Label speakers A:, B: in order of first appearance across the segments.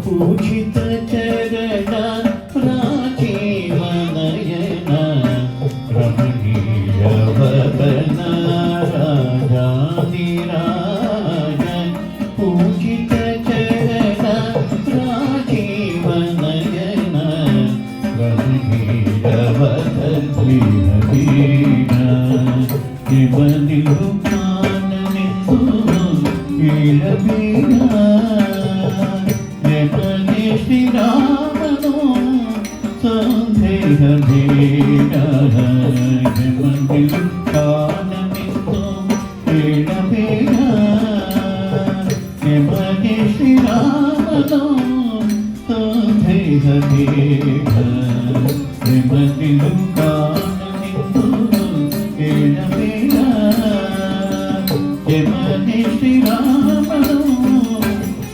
A: पूजित चरण प्राचीन नयन रमणीय वदन राजाधिराज पूजित चरण प्राचीन नयन रमणीय वदन दीन निरुपान निंदु श्री रामनो संदेह भेड़ा मंदिर कान मितो भेड़ भेड़ा मने श्री रामनो संदेह भेड़ा मंदिर कान मितो भेड़ भेड़ा मने श्री रामनो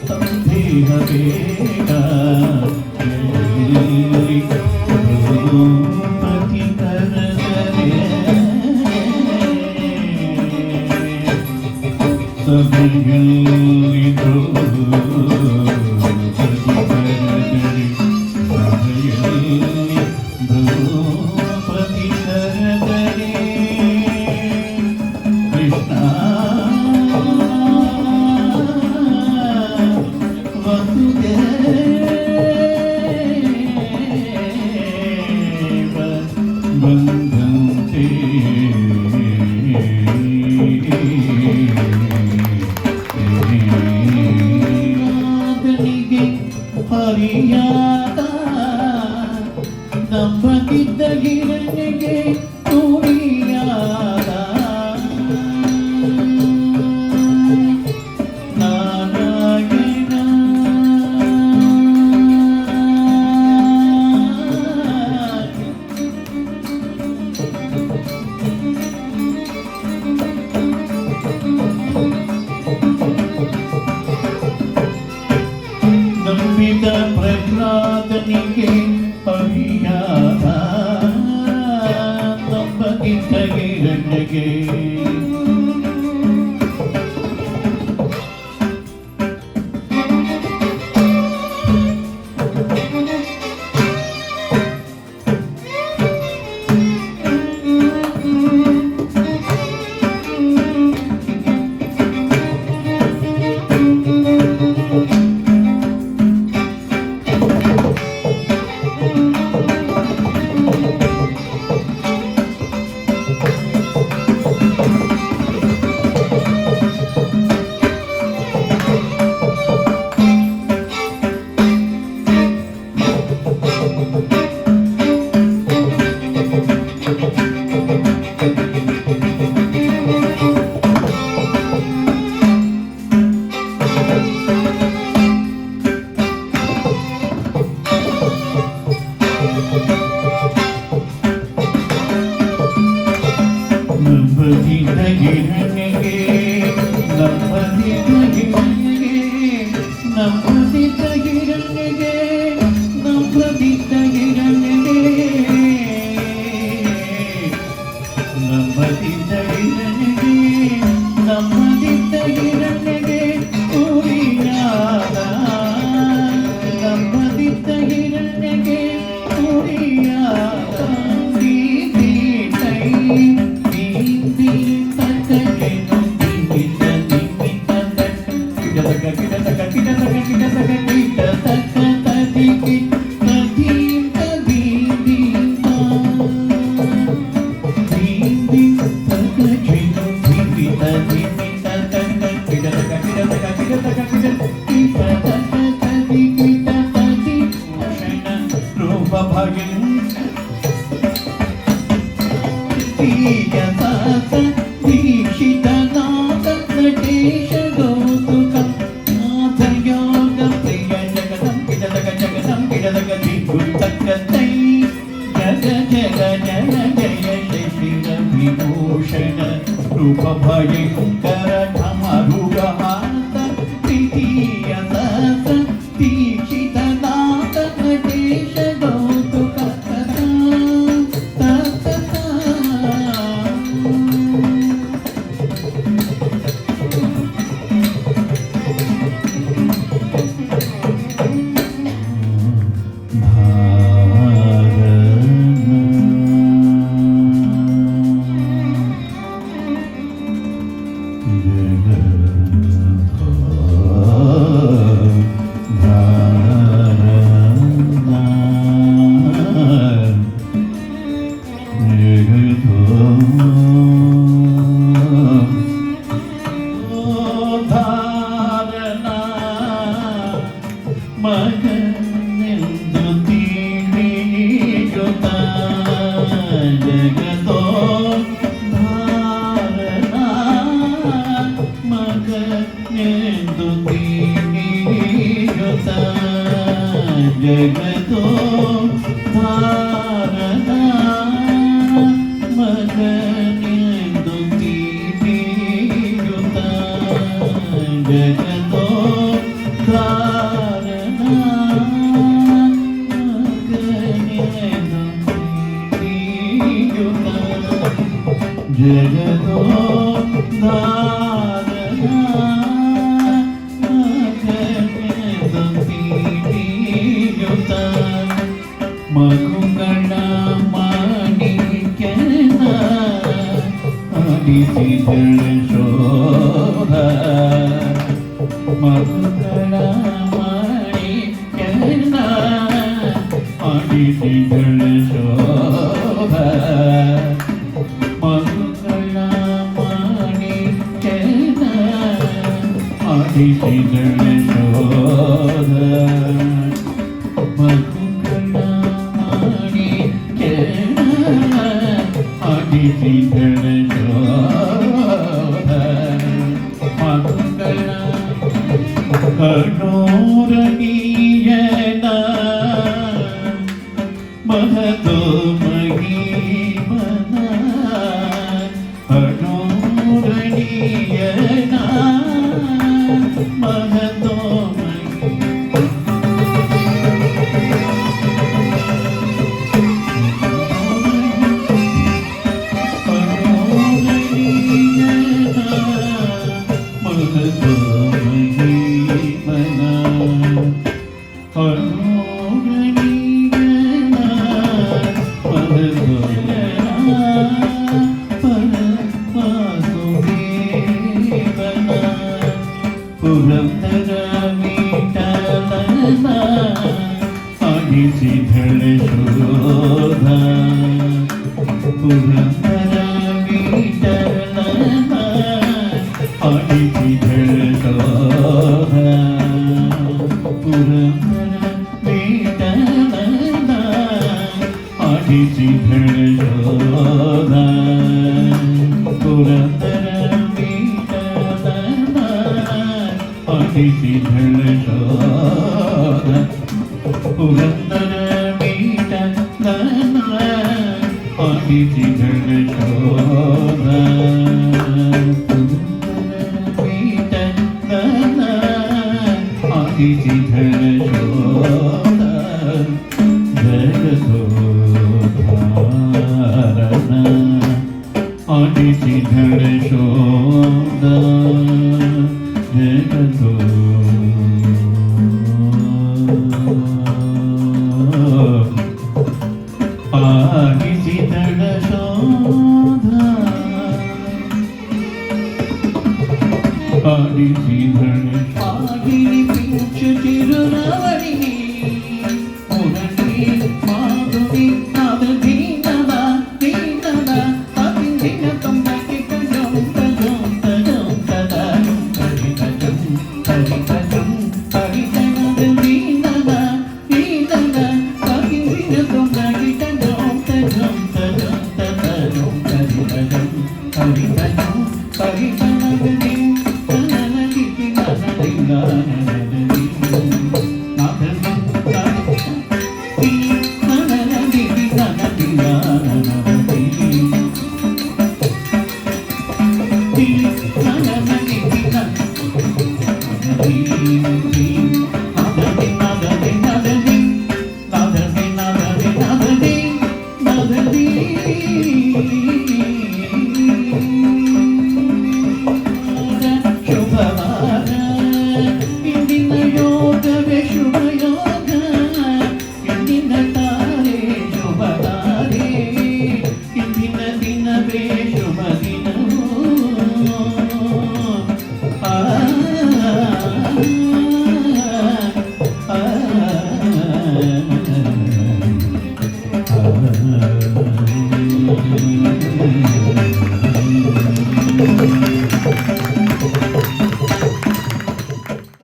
A: संदेह भेड़ा ಹರಿಯಾದ ನಂಬದಿದ್ದ ಹಿರಣ್ಯಗೆ ತುಡಿಯಾದ ನಾರಾಯಣ ನಂಬಿದ ಪ್ರಹ್ಲಾದನಿಗೆ ಹರಿಯಾದ ನಂಬದಿದ್ದ ಹಿರಣ್ಯಗೆ ನಮ್ಮದಿದ್ದ ಹಿರಣ್ಯಗೆ रूपभयङ्कर ढमरुगहात प्रीतिय सत दीक्षितनाथ नटेश कौतुक जगतो धारणा मगनेन्दु दीपियुता जगतो धारणा मगनेन्दु दीपियुता जगतो धारणा ಮಗುಗಳ ಮಾಣಿಕ್ಯನ ಅಡಿಸಿದಳ ಶೋಭ ಮಗುಗಳ ಮಾಣಿಕ್ಯನ ಅಡಿಸಿದಳ ಶೋಭ ಮಗುಗಳ ಮಾಣಿಕ್ಯನ ಅಡಿಸಿದಳ ಶೋಭ ಕರ್ಣೋರಣೀಯನ ಮಹತೋ ಮಹಿಮನ ಕರ್ಣೋರಣೀಯನ ಮಹತೋ ಧಳ ಶೋಧ ಪುರಂದರ ವಿಠಲನ ಅಡಿಸಿ ಧಳ ಶೋಧ ಪುರಂದರ ವಿಠಲನ ಅಡಿಸಿ ಧಳ ಶೋಧ ಪುರಂದರ ವಿಠಲನ ಅಡಿಸಿ ಧಳ ಶೋಧ ಪುರಂದರ ವಿಠಲನ ಅಡಿಸಿ ಧಳ ಶೋಧ ಪುರಂದರ ವಿಠಲನ ಅಡಿಸಿ ಧಳ ಶೋಧ ಜಗದೋದ್ಧಾರನ ಅಡಿಸಿ ಧಳ ಶೋಧ ಜಗದೋ ಆಡಿಸಿದಳ ಶೋಧ ಆಡಿಸಿದಳ పాగిని పించు చిరునవడిని మురళి మాధురి నాదీనదా దీనదా అతిథిన తొందకి కజం కజం కజం కదం కరికజం కరికజం కరికజం దీనదా దీనదా అతిథిన తొందకి కజం కజం కజం కదం కరికజం కరికజం కరికజం Thank you.